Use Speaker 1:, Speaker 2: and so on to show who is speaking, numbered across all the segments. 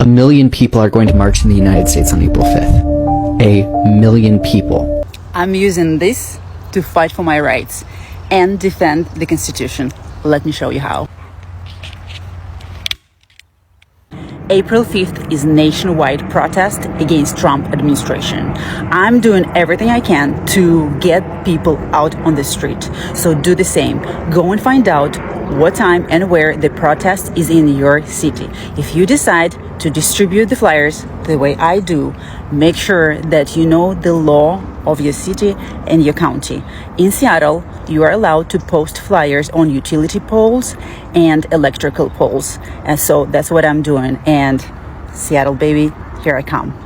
Speaker 1: million people are going to march in the United States on April 5th. A million people.
Speaker 2: I'm using this to fight for my rights and defend the Constitution. Let me show you how. April 5th is nationwide protest against Trump administration. I'm doing everything I can to get people out on the street. So do the same. Go and find out what time and where the protest is in your city. If you decide to distribute the flyers the way I do, make sure that you know the law of your city and your county. In Seattle, you are allowed to post flyers on utility poles and electrical poles. And so that's what I'm doing. And Seattle, baby, here I come.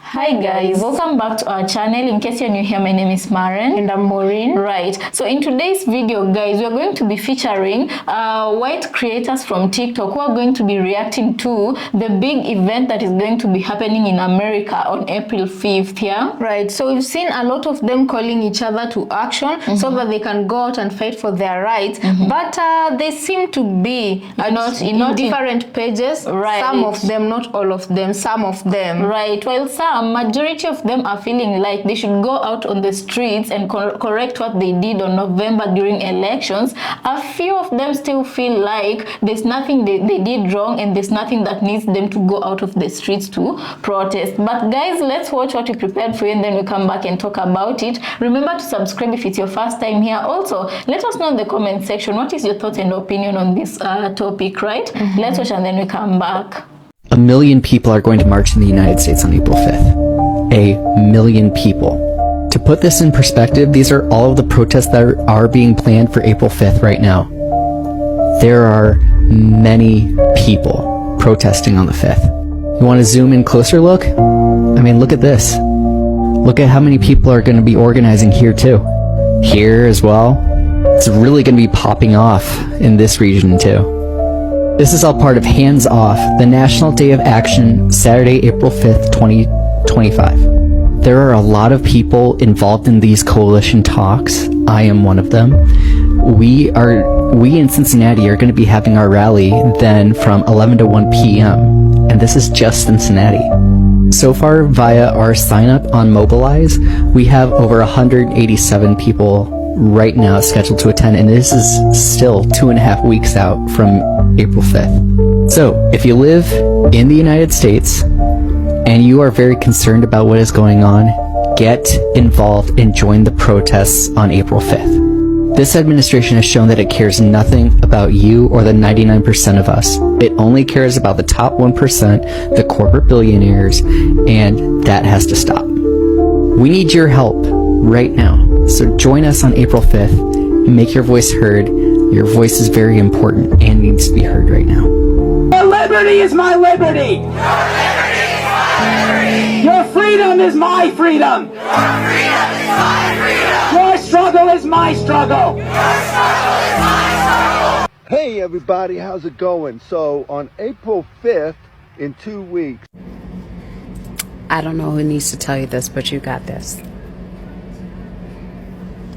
Speaker 3: Hi guys, welcome back to our channel. In case you're new here, my name is Maren
Speaker 4: and I'm Maureen.
Speaker 3: Right, so in today's video guys, we're going to be featuring white creators from TikTok who are going to be reacting to the big event that is going to be happening in America on April 5th. Yeah,
Speaker 4: right, so we've seen a lot of them calling each other to action so that they can go out and fight for their rights, but they seem to be not in different pages.
Speaker 3: Right,
Speaker 4: some of them, not all of them, some of them.
Speaker 3: Right, well, some majority of them are feeling like they should go out on the streets and correct what they did on November during elections. A few of them still feel like there's nothing they did wrong and there's nothing that needs them to go out of the streets to protest. But guys, let's watch what we prepared for you and then we come back and talk about it. Remember to subscribe if it's your first time here. Also, let us know in the comment section what is your thoughts and opinion on this topic, right? Let's watch and then we come back.
Speaker 1: A million people are going to march in the United States on April 5th. A million people. To put this in perspective, these are all of the protests that are being planned for April 5th right now. There are many people protesting on the 5th. You want to zoom in closer look? I mean, look at this. Look at how many people are going to be organizing here too. Here as well. It's really going to be popping off in this region too. This is all part of Hands Off, the National Day of Action, Saturday, April 5th, 2025. There are a lot of people involved in these coalition talks. I am one of them. We in Cincinnati are going to be having our rally then from 11 to 1 p.m. And this is just Cincinnati. So far, via our sign up on Mobilize, we have over 187 people right now scheduled to attend, and this is still 2.5 weeks out from April 5th. So if you live in the United States and you are very concerned about what is going on, get involved and join the protests on April 5th. This administration has shown that it cares nothing about you or the 99% of us. It only cares about the top 1%, the corporate billionaires, and that has to stop. We need your help right now. So join us on April 5th and make your voice heard. Your voice is very important and needs to be heard right now.
Speaker 5: Your liberty is my liberty.
Speaker 6: Your liberty is my liberty.
Speaker 5: Your freedom is my freedom.
Speaker 6: Your freedom is my freedom.
Speaker 5: Your struggle is my struggle.
Speaker 6: Your struggle is my struggle.
Speaker 7: Hey everybody, how's it going? So on April 5th, in 2 weeks.
Speaker 8: I don't know who needs to tell you this, but you got this.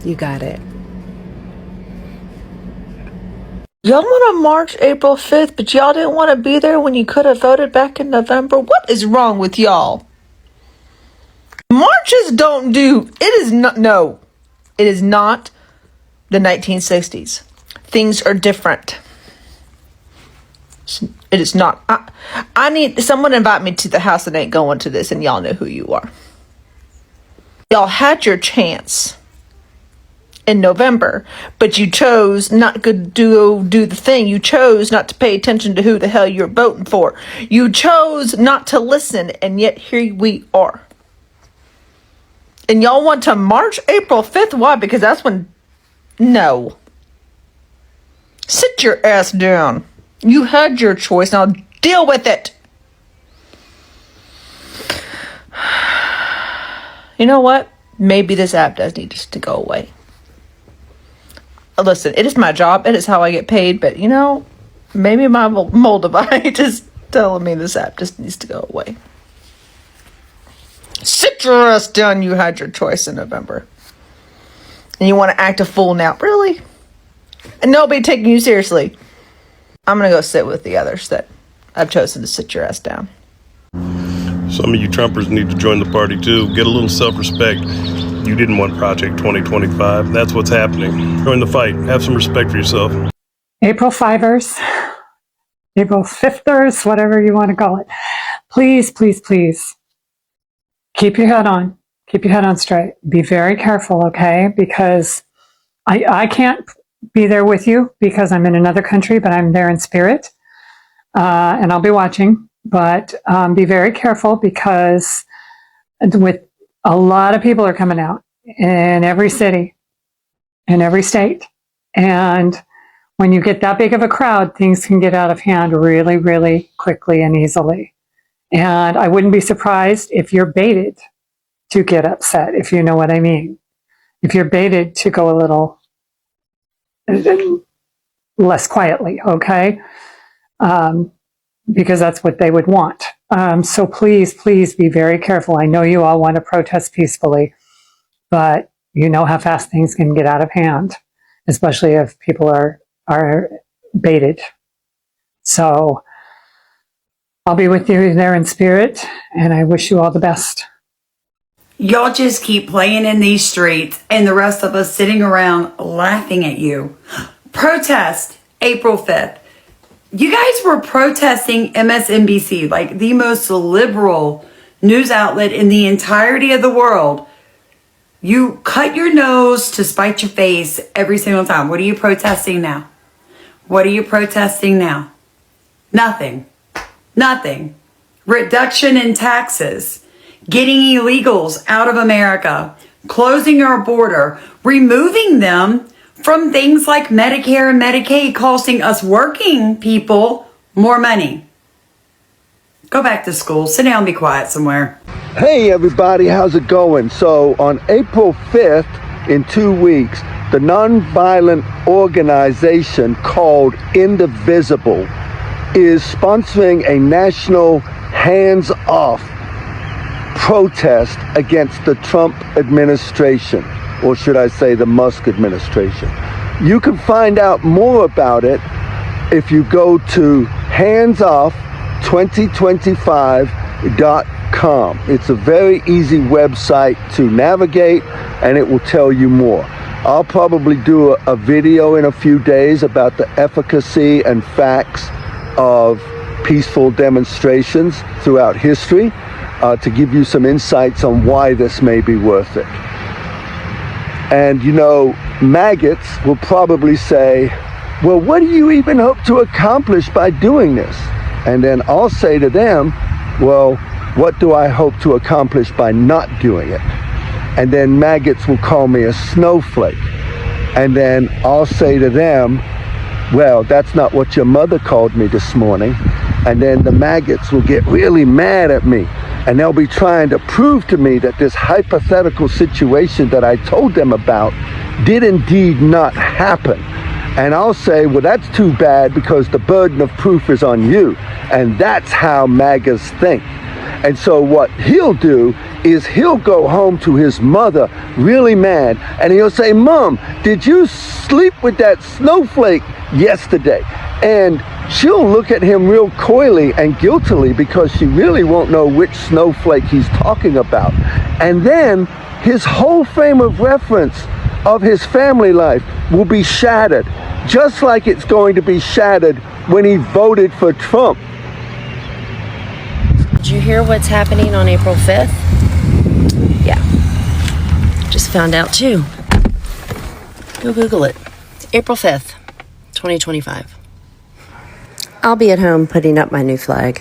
Speaker 8: You got it.
Speaker 9: Y'all want to march April 5th, but y'all didn't want to be there when you could have voted back in November? What is wrong with y'all? Marches don't do... It is not... No. It is not the 1960s. Things are different. It is not. I need... Someone invite me to the house that ain't going to this, and y'all know who you are. Y'all had your chance in November, but you chose not to do the thing. You chose not to pay attention to who the hell you're voting for. You chose not to listen, and yet here we are. And y'all want to march April 5th? Why? Because that's when... No. Sit your ass down. You had your choice. Now deal with it. You know what? Maybe this app does need to go away. Listen, it is my job. It is how I get paid. But, you know, maybe my Moldavite is telling me this app just needs to go away. Sit your ass down. You had your choice in November. And you want to act a fool now. Really? And nobody taking you seriously. I'm going to go sit with the others that I've chosen to sit your ass down.
Speaker 10: Some of you Trumpers need to join the party too. Get a little self-respect. You didn't want Project 2025. That's what's happening. Join the fight. Have some respect for yourself.
Speaker 11: April 5ers, April 5thers, whatever you want to call it. Please, please, please keep your head on. Keep your head on straight. Be very careful, okay? Because I can't be there with you because I'm in another country, but I'm there in spirit. And I'll be watching. But be very careful because with a lot of people are coming out in every city, in every state. And when you get that big of a crowd, things can get out of hand really, really quickly and easily. And I wouldn't be surprised if you're baited to get upset, if you know what I mean. If you're baited to go a little less quietly, okay? Because that's what they would want. So please, please be very careful. I know you all want to protest peacefully, but you know how fast things can get out of hand, especially if people are baited. So I'll be with you there in spirit, and I wish you all the best.
Speaker 2: Y'all just keep playing in these streets and the rest of us sitting around laughing at you. Protest April 5th. You guys were protesting MSNBC, like the most liberal news outlet in the entirety of the world. You cut your nose to spite your face every single time. What are you protesting now? What are you protesting now? Nothing. Nothing. Reduction in taxes. Getting illegals out of America. Closing our border. Removing them from things like Medicare and Medicaid, costing us working people more money. Go back to school. Sit down and be quiet somewhere.
Speaker 7: Hey everybody, how's it going? So on April 5th, in 2 weeks, the nonviolent organization called Indivisible is sponsoring a national hands-off protest against the Trump administration, or should I say the Musk administration. You can find out more about it if you go to handsoff2025.com. It's a very easy website to navigate, and it will tell you more. I'll probably do a video in a few days about the efficacy and facts of peaceful demonstrations throughout history to give you some insights on why this may be worth it. And you know, maggots will probably say, well, what do you even hope to accomplish by doing this? And then I'll say to them, well, what do I hope to accomplish by not doing it? And then maggots will call me a snowflake. And then I'll say to them, well, that's not what your mother called me this morning. And then the maggots will get really mad at me. And they'll be trying to prove to me that this hypothetical situation that I told them about did indeed not happen. And I'll say, well, that's too bad because the burden of proof is on you. And that's how MAGAs think. And so what he'll do is he'll go home to his mother really mad, and he'll say, Mom, did you sleep with that snowflake yesterday? And she'll look at him real coyly and guiltily because she really won't know which snowflake he's talking about. And then his whole frame of reference of his family life will be shattered, just like it's going to be shattered when he voted for Trump.
Speaker 12: Did you hear what's happening on April 5th? Yeah. Just found out too. Go Google it. April 5th, 2025. I'll be at home putting up my new flag.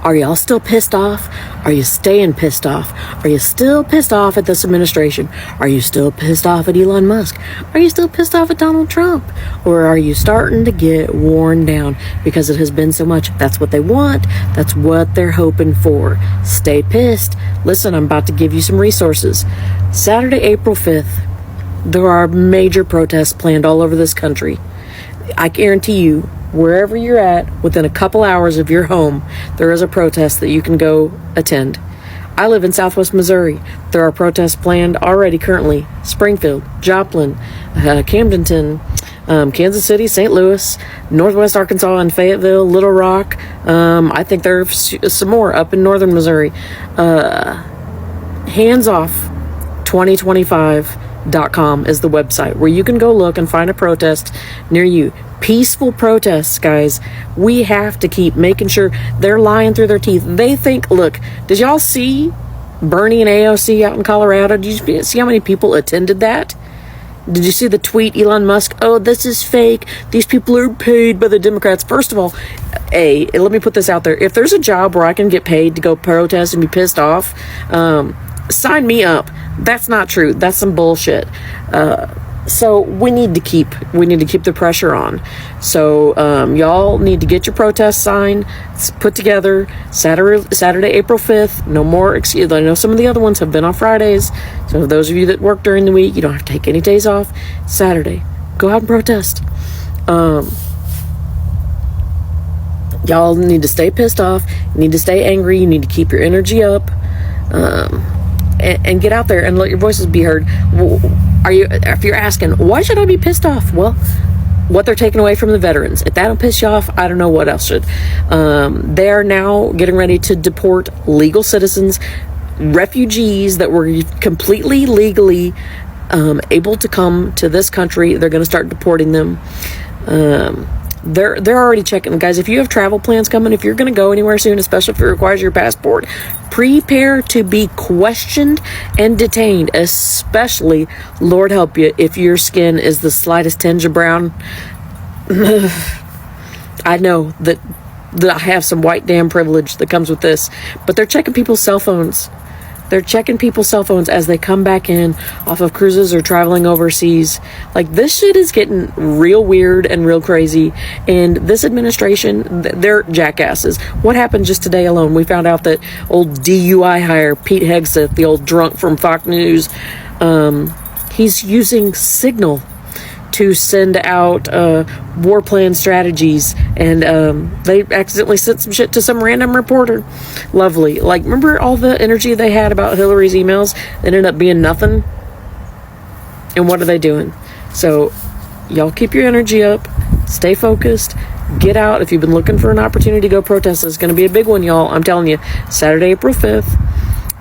Speaker 13: Are y'all still pissed off? Are you staying pissed off? Are you still pissed off at this administration? Are you still pissed off at Elon Musk? Are you still pissed off at Donald Trump? Or are you starting to get worn down because it has been so much? That's what they want. That's what they're hoping for. Stay pissed. Listen, I'm about to give you some resources. Saturday, April 5th, there are major protests planned all over this country. I guarantee you, wherever you're at, within a couple hours of your home, there is a protest that you can go attend. I live in Southwest Missouri. There are protests planned already currently. Springfield, Joplin, Camdenton, Kansas City, St. Louis, Northwest Arkansas, and Fayetteville, Little Rock. I think there are some more up in northern Missouri. Handsoff2025.com is the website where you can go look and find a protest near you. Peaceful protests, guys. We have to keep making sure they're lying through their teeth. They think, look, did y'all see Bernie and AOC out in Colorado? Did you see how many people attended that? Did you see the tweet, Elon Musk? Oh, this is fake. These people are paid by the Democrats. First of all, let me put this out there. If there's a job where I can get paid to go protest and be pissed off, sign me up. That's not true. That's some bullshit. So we need to keep the pressure on. So y'all need to get your protest sign put together. Saturday, April 5th. No more excuse. I know some of the other ones have been on Fridays. So those of you that work during the week, you don't have to take any days off. Saturday, go out and protest. Y'all need to stay pissed off. You need to stay angry. You need to keep your energy up. And get out there and let your voices be heard. If you're asking, why should I be pissed off? Well, what they're taking away from the veterans. If that don't piss you off, I don't know what else should. They are now getting ready to deport legal citizens, refugees that were completely legally able to come to this country. They're going to start deporting them. They're already checking. Guys, if you have travel plans coming, if you're going to go anywhere soon, especially if it requires your passport, prepare to be questioned and detained, especially, Lord help you, if your skin is the slightest tinge of brown. I know that I have some white damn privilege that comes with this, but they're checking people's cell phones. They're checking people's cell phones as they come back in off of cruises or traveling overseas. Like, this shit is getting real weird and real crazy. And this administration, they're jackasses. What happened just today alone? We found out that old DUI hire, Pete Hegseth, the old drunk from Fox News, he's using Signal to send out war plan strategies, and they accidentally sent some shit to some random reporter. Lovely. Like, remember all the energy they had about Hillary's emails? It ended up being nothing. And what are they doing? So y'all keep your energy up, stay focused, get out. If you've been looking for an opportunity to go protest, it's going to be a big one, y'all. I'm telling you, Saturday, April 5th.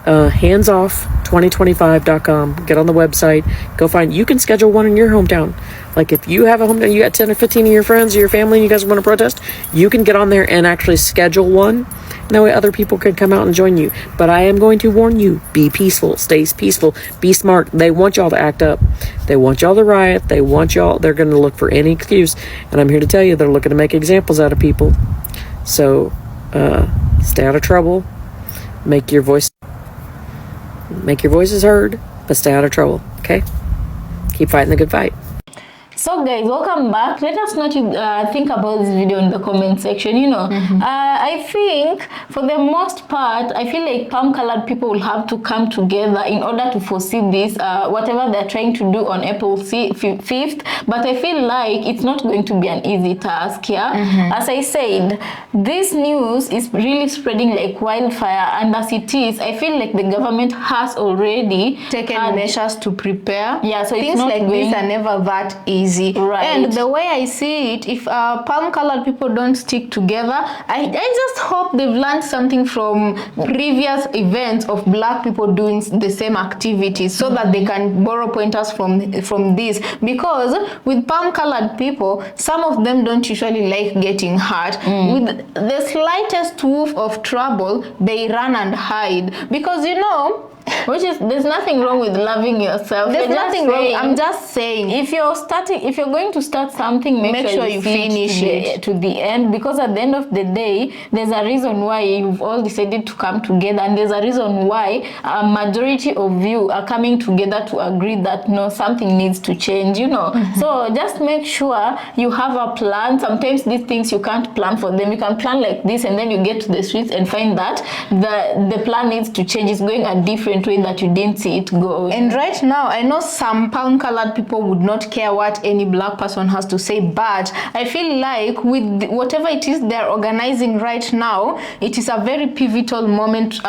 Speaker 13: Handsoff2025.com. Get on the website. Go find. You can schedule one in your hometown. Like, if you have a hometown, you got 10 or 15 of your friends or your family, and you guys want to protest, you can get on there and actually schedule one. That way other people can come out and join you. But I am going to warn you, be peaceful, stay peaceful, be smart. They want y'all to act up. They want y'all to riot. They're going to look for any excuse. And I'm here to tell you, they're looking to make examples out of people. So, stay out of trouble. Make your voices heard, but stay out of trouble, okay? Keep fighting the good fight.
Speaker 3: So guys, welcome back. Let us know what you think about this video in the comment section. I think for the most part, I feel like palm-colored people will have to come together in order to foresee this, whatever they're trying to do on April 5th. But I feel like it's not going to be an easy task, yeah? As I said, this news is really spreading like wildfire, and as it is, I feel like the government has already
Speaker 4: taken measures to prepare.
Speaker 3: Yeah, so
Speaker 4: things
Speaker 3: it's not
Speaker 4: like this are never that easy.
Speaker 3: Right.
Speaker 4: And the way I see it, if palm-colored people don't stick together, I just hope they've learned something from previous events of black people doing the same activities, so that they can borrow pointers from this. Because with palm-colored people, some of them don't usually like getting hurt. With the slightest whiff of trouble, they run and hide. Because
Speaker 3: there's nothing wrong with loving yourself.
Speaker 4: There's nothing wrong. I'm just saying,
Speaker 3: if you're going to start something, make sure you finish it to the end, because at the end of the day, there's a reason why you've all decided to come together, and there's a reason why a majority of you are coming together to agree that no, something needs to change, So just make sure you have a plan. Sometimes these things you can't plan for them. You can plan like this, and then you get to the streets and find that the plan needs to change. It's going a different way that you didn't see it go.
Speaker 4: And right now, I know some palm-colored people would not care what any black person has to say, but I feel like with whatever it is they're organizing right now, it is a very pivotal moment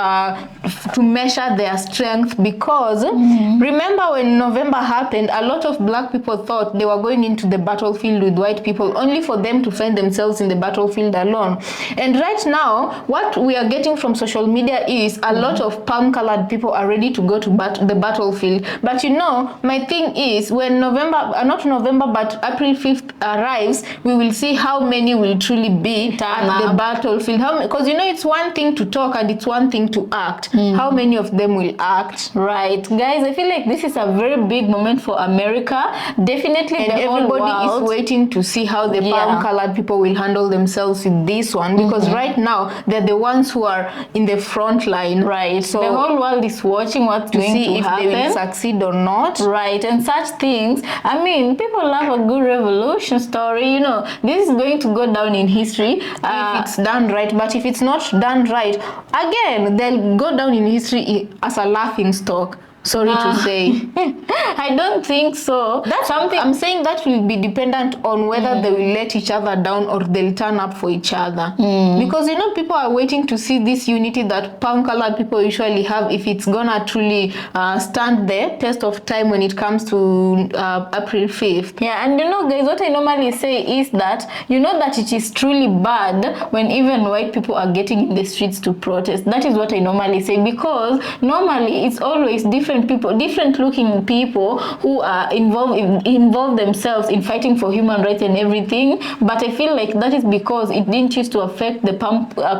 Speaker 4: to measure their strength, because remember when November happened, a lot of black people thought they were going into the battlefield with white people, only for them to find themselves in the battlefield alone. And right now, what we are getting from social media is a lot of palm-colored people are ready to go to the battlefield. But you know, my thing is, when not November, but April 5th arrives, we will see how many will truly be at the battlefield. Because you know, it's one thing to talk and it's one thing to act. How many of them will act?
Speaker 3: Right, guys, I feel like this is a very big moment for America. Definitely,
Speaker 4: and everybody is waiting to see how the palm-colored people will handle themselves with this one, because right now they're the ones who are in the front line.
Speaker 3: Right, so the whole world is watching what's going to happen,
Speaker 4: if they will succeed or not.
Speaker 3: Right, and such things. I mean, people love a good revolution story. You know, this is going to go down in history
Speaker 4: if it's done right. But if it's not done right, again, they'll go down in history as a laughing stock. Sorry to say.
Speaker 3: I don't think so.
Speaker 4: That's something I'm saying, that will be dependent on whether they will let each other down or they'll turn up for each other. Because you know, people are waiting to see this unity that palm-colored people usually have, if it's gonna truly stand the test of time when it comes to April 5th.
Speaker 3: Yeah, and you know, guys, what I normally say is that you know that it is truly bad when even white people are getting in the streets to protest. That is what I normally say, because normally it's always different people, different looking people who are involve themselves in fighting for human rights and everything. But I feel like that is because it didn't used to affect the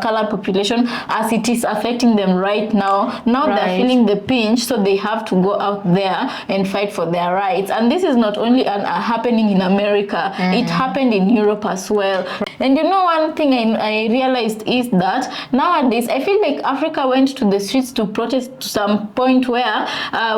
Speaker 3: colored population as it is affecting them right now. Now they're feeling the pinch, so they have to go out there and fight for their rights. And this is not only happening in America, it happened in Europe as well. And you know, one thing I realized is that nowadays I feel like Africa went to the streets to protest to some point where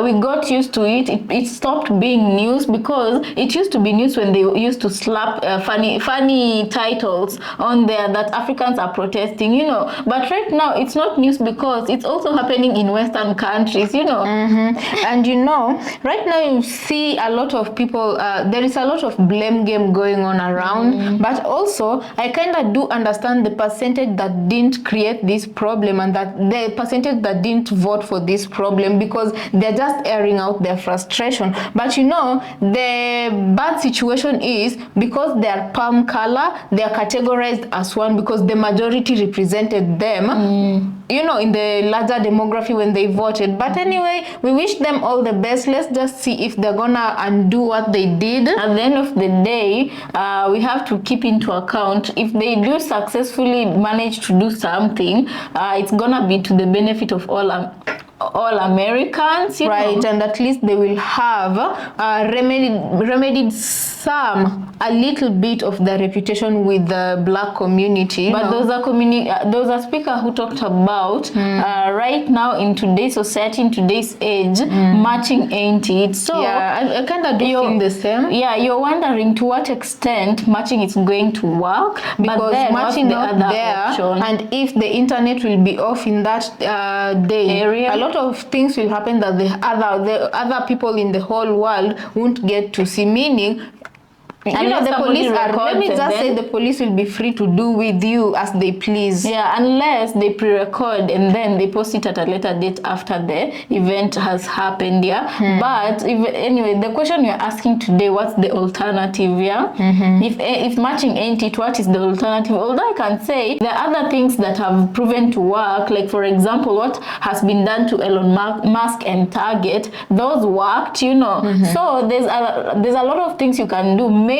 Speaker 3: we got used to it. It stopped being news, because it used to be news when they used to slap funny titles on there that Africans are protesting, you know. But right now it's not news because it's also happening in Western countries, you know.
Speaker 4: And you know, right now you see a lot of people, there is a lot of blame game going on around, but also I kind of do understand the percentage that didn't create this problem and that the percentage that didn't vote for this problem, because they're just airing out their frustration. But you know, the bad situation is because they're palm color, they're categorized as one because the majority represented them, you know, in the larger demography when they voted. But anyway, we wish them all the best. Let's just see if they're gonna undo what they did.
Speaker 3: At the end of the day, we have to keep into account, if they do successfully manage to do something, it's gonna be to the benefit of all Americans, you know?
Speaker 4: And at least they will have remedied a little bit of the reputation with the black community.
Speaker 3: But there was a speaker who talked about right now in today's society, in today's age, matching ain't it. So
Speaker 4: yeah, I kind of do feel the same.
Speaker 3: Yeah, you're wondering to what extent matching is going to work,
Speaker 4: because
Speaker 3: then
Speaker 4: matching not there,
Speaker 3: option?
Speaker 4: And if the internet will be off in that day
Speaker 3: area,
Speaker 4: a lot of things will happen that the other people in the whole world won't get to see. Meaning, you know, the police are, let me just say, the police will be free to do with you as they please.
Speaker 3: Yeah, unless they pre-record and then they post it at a later date after the event has happened. Yeah, but anyway, the question you're asking today, what's the alternative? Yeah, if matching ain't it, what is the alternative? Although I can say there are other things that have proven to work, like for example what has been done to Elon Musk and Target. Those worked, you know. So there's a lot of things you can do, maybe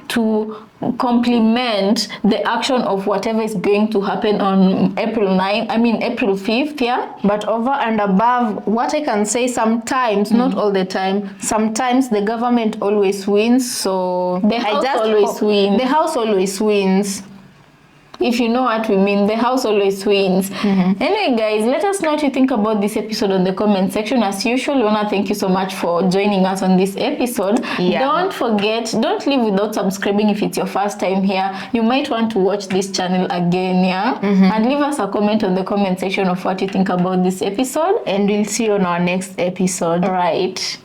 Speaker 3: to complement the action of whatever is going to happen on April 5th, yeah?
Speaker 4: But over and above, what I can say, sometimes, not all the time, sometimes the government always wins, so
Speaker 3: the house always wins.
Speaker 4: The house always wins.
Speaker 3: If you know what we mean, the house always wins. Anyway, guys, let us know what you think about this episode on the comment section. As usual, we want to thank you so much for joining us on this episode. Don't forget, don't leave without subscribing if it's your first time here. You might want to watch this channel again, yeah? And leave us a comment on the comment section of what you think about this episode.
Speaker 4: And we'll see you on our next episode.
Speaker 3: Right.